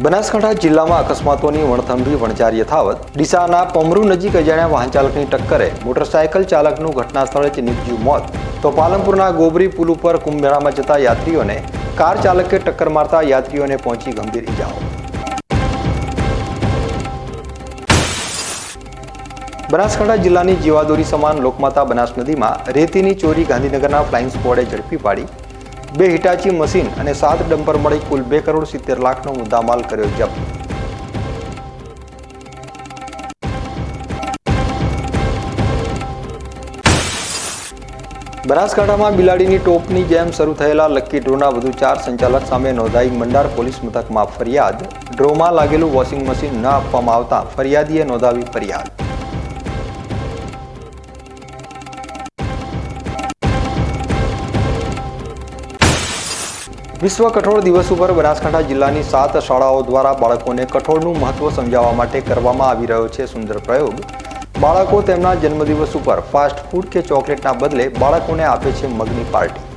બનાસકાંઠા જિલ્લામાં અકસ્માતોની વણથંભી વણઝાર યથાવત. ડીસાના પમરૂ નજીક અજાણ્યા વાહન ચાલકની ટક્કરે મોટરસાયકલ ચાલકનું ઘટના સ્થળે જ નિપજ્યું મોત. તો પાલનપુરના ગોબરી પુલ ઉપર કુંભમેળામાં જતા યાત્રીઓને કાર ચાલકે ટક્કર મારતા યાત્રીઓને પહોંચી ગંભીર ઇજાઓ. બનાસકાંઠા જિલ્લાની જીવાદોરી સમાન લોકમાતા બનાસ નદીમાં રેતીની ચોરી ગાંધીનગરના ફ્લાઇંગ સ્ક્વોડે ઝડપી પાડી. 2 હિટાચી મશીન અને 7 ડમ્પર મળી કુલ 2,70 લાખનો મુદ્દામાલ કર્યો જપ્ત. બનાસકાંઠામાં બિલાડીની ટોપની જેમ શરૂ થયેલા લકી ડ્રોના વધુ 4 સંચાલક સામે નોંધાઈ મંડાર પોલીસ મથકમાં ફરિયાદ. ડ્રોમાં લાગેલું વોશિંગ મશીન ન આપવામાં આવતા ફરિયાદીએ નોંધાવી ફરિયાદ. વિશ્વ કઠોળ દિવસ ઉપર બનાસકાંઠા જિલ્લાની 7 શાળાઓ દ્વારા બાળકોને કઠોળનું મહત્વ સમજાવવા માટે કરવામાં આવી રહ્યો છે સુંદર પ્રયોગ. બાળકો તેમના જન્મદિવસ ઉપર ફાસ્ટ ફૂડ કે ચોકલેટના બદલે બાળકોને આપે છે મગની પાર્ટી.